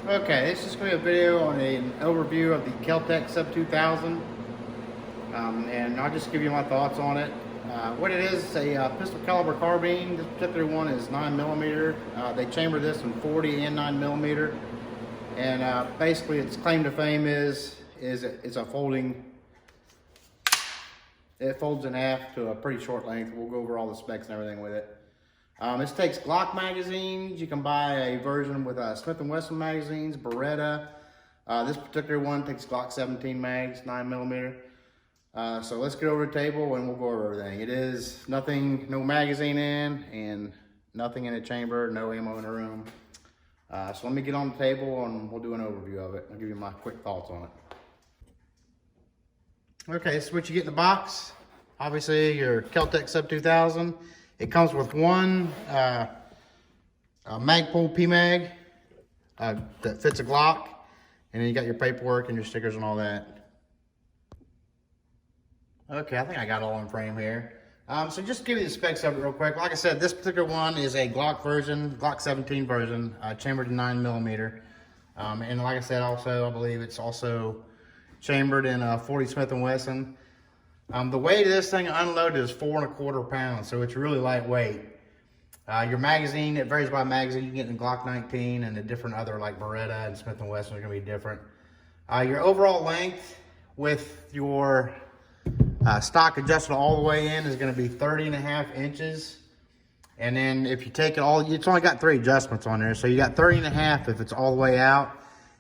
Okay, this is going to be a video on an overview of the Keltec Sub2000, and I'll just give you my thoughts on it. What it is a pistol caliber carbine. This particular one is 9mm. They chamber this in 40 and 9mm, and basically its claim to fame is it's a folding. It folds in half to a pretty short length. We'll go over all the specs and everything with it. This takes Glock magazines. You can buy a version with Smith & Wesson magazines, Beretta. This particular one takes Glock 17 mags, 9mm. So let's get over the table and we'll go over everything. It is nothing, no magazine in and nothing in the chamber, no ammo in the room. So let me get on the table and we'll do an overview of it. I'll give you my quick thoughts on it. Okay, this is what you get in the box. Obviously your Keltec Sub2000. It comes with one Magpul PMag that fits a Glock, and then you got your paperwork and your stickers and all that. Okay, I think I got it all in frame here. So just to give you the specs of it real quick. Like I said, this particular one is a Glock version, Glock 17 version, chambered in 9mm. And like I said, also I believe it's also chambered in 40 Smith & Wesson. The weight of this thing unloaded is 4 1/4 pounds, so it's really lightweight. Your magazine, it varies by magazine. You can get in Glock 19 and the different other like Beretta and Smith & Wesson are gonna be different. Your overall length with your stock adjusted all the way in is gonna be 30.5 inches. And then if you take it all, it's only got 3 adjustments on there. So you got 30.5 if it's all the way out.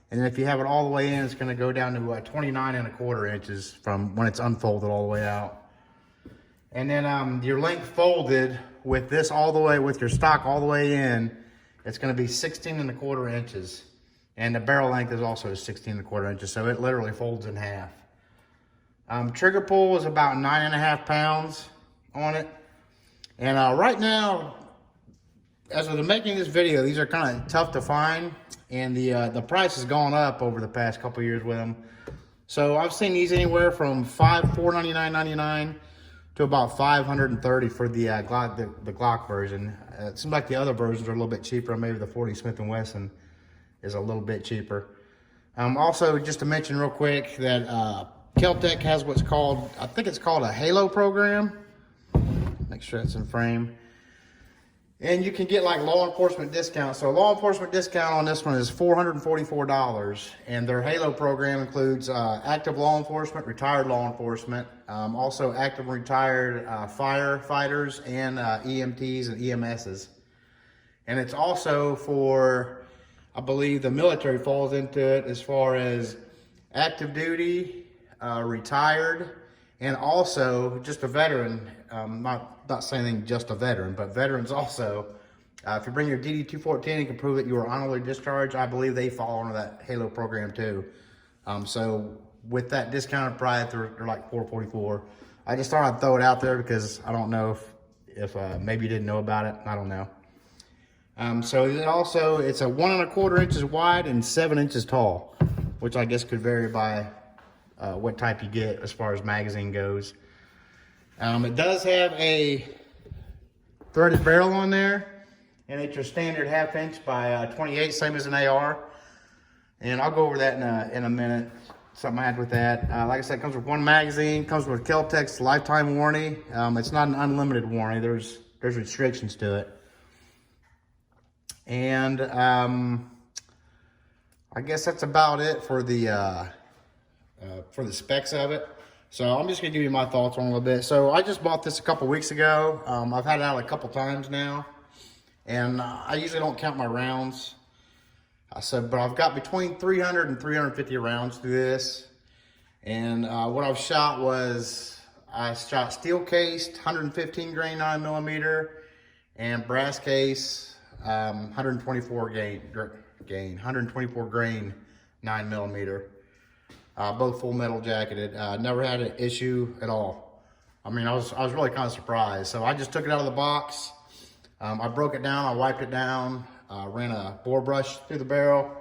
And then if you have it all the way in, it's going to go down to 29 1/4 inches from when it's unfolded all the way out. And then your length folded with this all the way, with your stock all the way in, it's going to be 16 1/4 inches. And the barrel length is also 16 1/4 inches, so it literally folds in half. Trigger pull is about 9.5 pounds on it. And right now, as of the making of this video, these are kind of tough to find, and the price has gone up over the past couple years with them. So I've seen these anywhere from $499.99 to about $530 for the Glock version. It seems like the other versions are a little bit cheaper. Maybe the 40 Smith & Wesson is a little bit cheaper. Also, just to mention real quick that Keltec has what's called, I think it's called a Halo program. Make sure it's in frame. And you can get like law enforcement discounts. So law enforcement discount on this one is $444. And their Halo program includes active law enforcement, retired law enforcement, also active and retired firefighters and EMTs and EMSs. And it's also for, I believe the military falls into it as far as active duty, retired, and also just a veteran. Not saying just a veteran, but veterans also. If you bring your DD-214 and can prove that you were honorably discharged, I believe they fall under that Halo program too. So with that discounted price, they're like $444. I just thought I'd throw it out there because I don't know if maybe you didn't know about it. I don't know. So it's a 1 1/4 inches wide and 7 inches tall, which I guess could vary by what type you get as far as magazine goes. It does have a threaded barrel on there, and it's your standard 1/2 inch by 28, same as an AR. And I'll go over that in a minute, something I had with that. Like I said, it comes with one magazine, comes with Keltec's lifetime warranty. It's not an unlimited warranty, there's restrictions to it. And I guess that's about it for the specs of it. So I'm just gonna give you my thoughts on it a little bit. So I just bought this a couple weeks ago. I've had it out a couple times now, and I usually don't count my rounds. But I've got between 300 and 350 rounds through this. And what I've shot was, I shot steel cased 115 grain 9mm and brass case 124 grain 9mm. Both full metal jacketed. Never had an issue at all. I mean, I was really kind of surprised. So I just took it out of the box. I broke it down, I wiped it down, ran a bore brush through the barrel,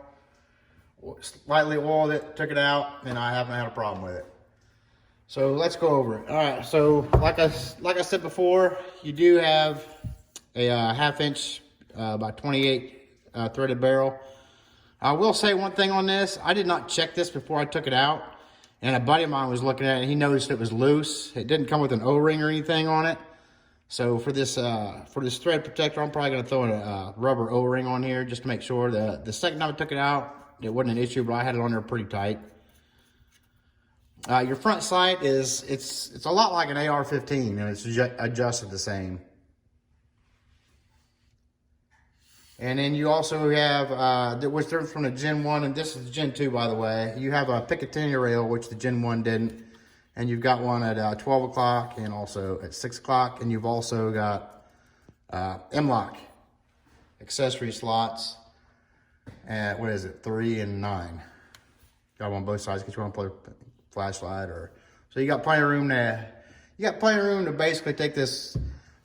lightly oiled it, took it out, and I haven't had a problem with it. So let's go over it. All right, so like I said before, you do have a 1/2 inch by 28 threaded barrel. I will say one thing on this. I did not check this before I took it out. And a buddy of mine was looking at it and he noticed it was loose. It didn't come with an O-ring or anything on it. So for this thread protector, I'm probably gonna throw a rubber O-ring on here just to make sure. The second time I took it out, it wasn't an issue, but I had it on there pretty tight. Your front sight is, it's a lot like an AR-15 and it's adjusted the same. And then you also have, which difference from the Gen 1, and this is the Gen 2, by the way. You have a Picatinny rail, which the Gen 1 didn't. And you've got one at 12 o'clock and also at 6 o'clock. And you've also got M-LOK accessory slots at, what is it, 3 and 9. Got one on both sides, because you want to play flashlight or... So you got plenty of room to basically take this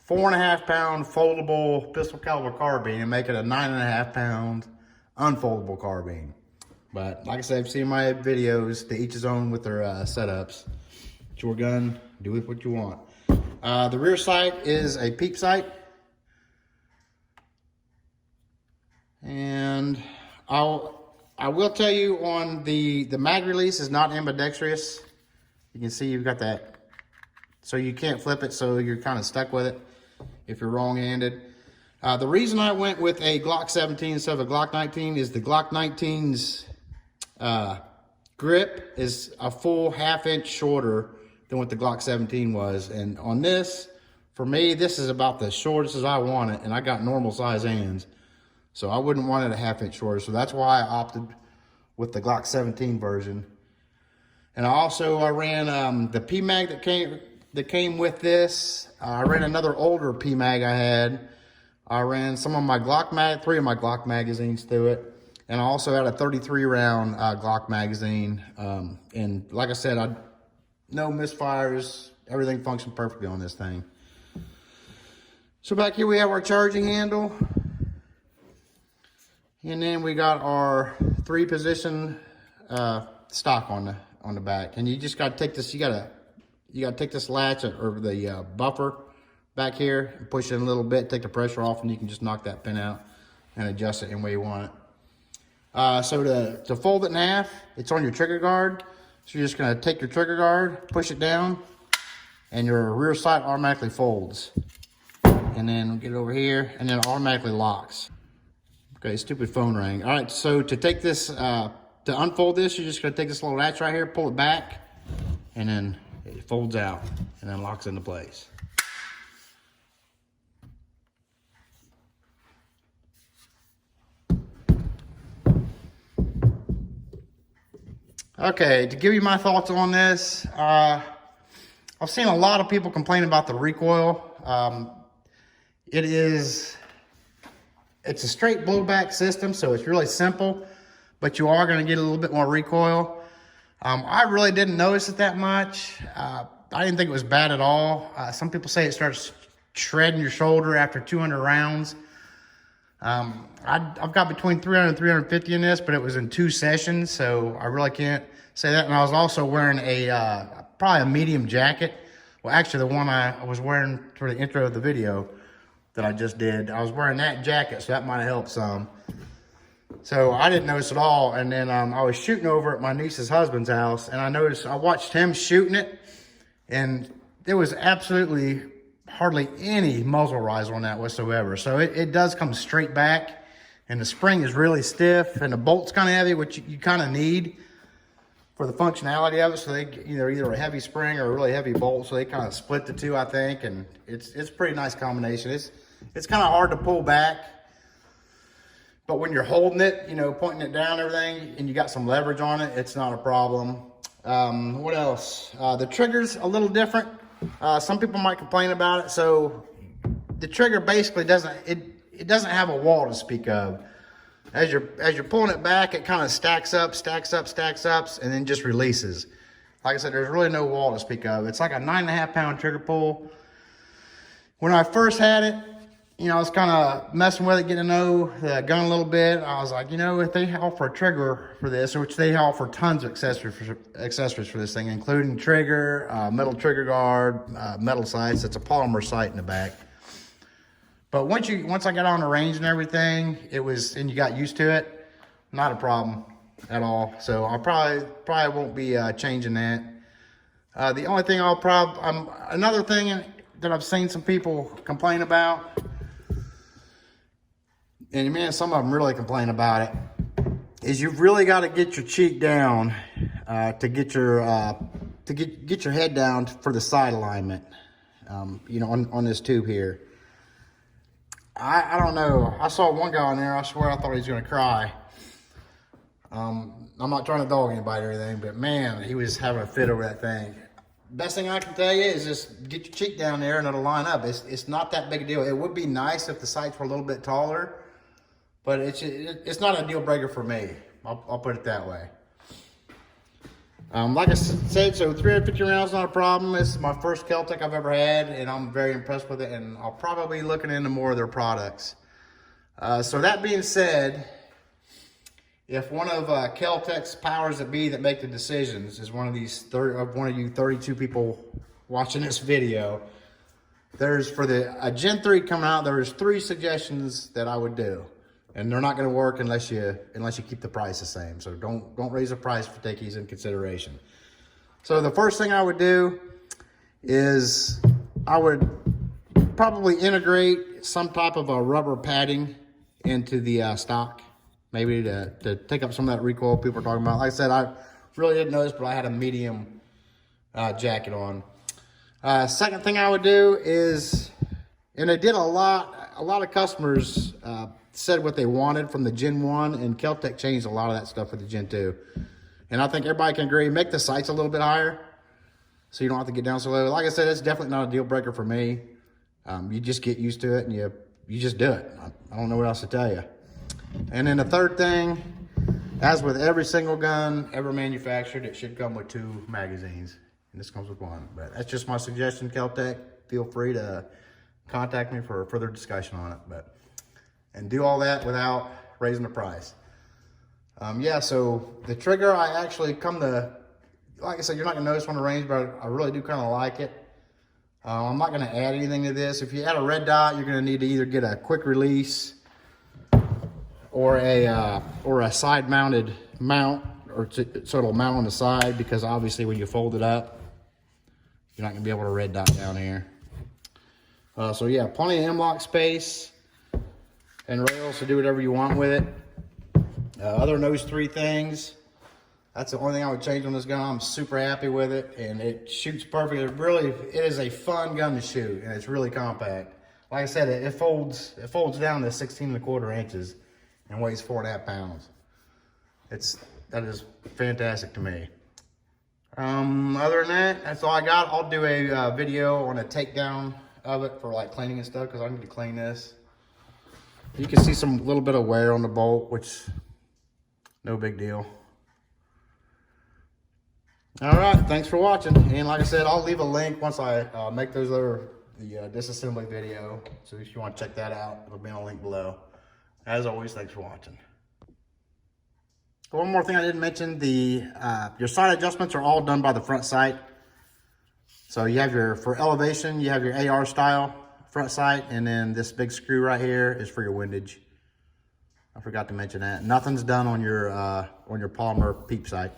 4.5 pound foldable pistol caliber carbine and make it a 9.5 pound unfoldable carbine. But like I said, I've seen my videos, to each his own with their setups. It's your gun, do with what you want. The rear sight is a peep sight. And I will tell you on the mag release is not ambidextrous. You can see you've got that, so you can't flip it, so you're kind of stuck with it if you're wrong-handed. The reason I went with a Glock 17 instead of a Glock 19 is the Glock 19's grip is a full 1/2 inch shorter than what the Glock 17 was. And on this, for me, this is about the shortest as I want it, and I got normal size hands. So I wouldn't want it a 1/2 inch shorter. So that's why I opted with the Glock 17 version. And I ran the PMag that came with this. I ran another older PMag I had. I ran some of my Glock 3 of my Glock magazines through it. And I also had a 33 round Glock magazine. And like I said, no misfires. Everything functioned perfectly on this thing. So back here we have our charging handle. And then we got our 3-position stock on the back. And you just got to take this, you got to take this latch or the buffer back here and push it in a little bit, take the pressure off, and you can just knock that pin out and adjust it any way you want it. So to fold it in half, it's on your trigger guard. So you're just gonna take your trigger guard, push it down, and your rear sight automatically folds. And then we'll get it over here, and then it automatically locks. Okay, stupid phone ring. All right, so to take this, to unfold this, you're just gonna take this little latch right here, pull it back, and then it folds out, and then locks into place. Okay, to give you my thoughts on this, I've seen a lot of people complain about the recoil. It's a straight blowback system, so it's really simple, but you are going to get a little bit more recoil. I really didn't notice it that much. I didn't think it was bad at all. Some people say it starts shredding your shoulder after 200 rounds. I've got between 300 and 350 in this, but it was in 2 sessions, so I really can't say that. And I was also wearing probably a medium jacket. Well, actually, the one I was wearing for the intro of the video that I just did, I was wearing that jacket, so that might have helped some. So I didn't notice at all. And then I was shooting over at my niece's husband's house, and I watched him shooting it, and there was absolutely hardly any muzzle rise on that whatsoever. So it does come straight back, and the spring is really stiff, and the bolt's kind of heavy, which you kind of need for the functionality of it. So they either a heavy spring or a really heavy bolt, so they kind of split the two, I think, and it's a pretty nice combination. It's kind of hard to pull back, but when you're holding it, pointing it down and everything, and you got some leverage on it, it's not a problem. What else? The trigger's a little different. Some people might complain about it. So the trigger basically doesn't have a wall to speak of. As you're pulling it back, it kind of stacks up, and then just releases. Like I said, there's really no wall to speak of. It's like a 9.5 pound trigger pull. When I first had it, I was kind of messing with it, getting to know the gun a little bit. I was like, if they offer a trigger for this, which they offer tons of accessories for this thing, including trigger, metal trigger guard, metal sights. It's a polymer sight in the back. But once I got on the range and everything, and you got used to it, not a problem at all. So I probably won't be changing that. The only thing another thing that I've seen some people complain about, and man, some of them really complain about it, is you've really got to get your cheek down to get your head down for the side alignment. You know, on this tube here. I don't know. I saw one guy on there. I swear I thought he was gonna cry. I'm not trying to dog anybody or anything, but man, he was having a fit over that thing. Best thing I can tell you is just get your cheek down there and it'll line up. It's not that big a deal. It would be nice if the sights were a little bit taller, but it's not a deal breaker for me. I'll put it that way. Like I said, so 350 rounds not a problem. This is my first Kel-Tec I've ever had, and I'm very impressed with it, and I'll probably be looking into more of their products. So that being said, if one of Kel-Tec's powers that be that make the decisions is one of these one of you 32 people watching this video, there's for a Gen 3 coming out, there's 3 suggestions that I would do. And they're not going to work unless you keep the price the same. So don't raise the price for take these in consideration. So the first thing I would do is I would probably integrate some type of a rubber padding into the stock, maybe to take up some of that recoil people are talking about. Like I said, I really didn't notice, but I had a medium jacket on. Second thing I would do is, and I did a lot of customers said what they wanted from the Gen 1, and Kel-Tec changed a lot of that stuff with the Gen 2. And I think everybody can agree, make the sights a little bit higher so you don't have to get down so low. Like I said, it's definitely not a deal breaker for me. You just get used to it and you just do it. I don't know what else to tell you. And then the third thing, as with every single gun ever manufactured, it should come with 2 magazines. And this comes with 1. But that's just my suggestion, Kel-Tec. Feel free to contact me for further discussion on it. And do all that without raising the price. Yeah, so the trigger, I actually like I said, you're not gonna notice on the range, but I really do kind of like it. I'm not gonna add anything to this. If you add a red dot, you're gonna need to either get a quick release or a side mounted mount, so it'll mount on the side, because obviously when you fold it up, you're not gonna be able to red dot down here. So yeah, plenty of M-lock space and rails to do whatever you want with it. Other than those 3 things, that's the only thing I would change on this gun. I'm super happy with it, and it shoots perfect. It is a fun gun to shoot, and it's really compact. Like I said, it folds down to 16¼ inches and weighs 4.5 pounds. That is fantastic to me. Other than that, that's all I got. I'll do a video on a takedown of it for like cleaning and stuff, because I need to clean this. You can see some little bit of wear on the bolt, which no big deal. All right, thanks for watching. And like I said, I'll leave a link once I make the disassembly video. So if you want to check that out, it'll be on a link below. As always, thanks for watching. One more thing I didn't mention, your sight adjustments are all done by the front sight. So you have for elevation, you have your AR style front sight, and then this big screw right here is for your windage. I forgot to mention that. Nothing's done on your polymer peep sight,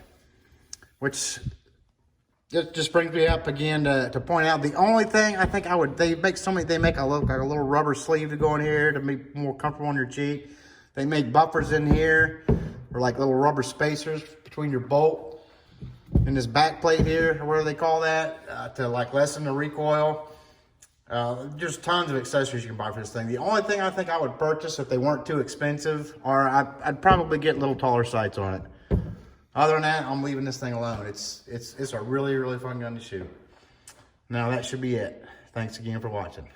which just brings me up again to point out the only thing I think they make a little rubber sleeve to go in here to be more comfortable on your cheek. They make buffers in here, or like little rubber spacers between your bolt and this back plate here, or whatever they call that, to like lessen the recoil. There's tons of accessories you can buy for this thing. The only thing I think I would purchase if they weren't too expensive, or I'd probably get little taller sights on it. Other than that, I'm leaving this thing alone. It's a really, really fun gun to shoot. Now that should be it. Thanks again for watching.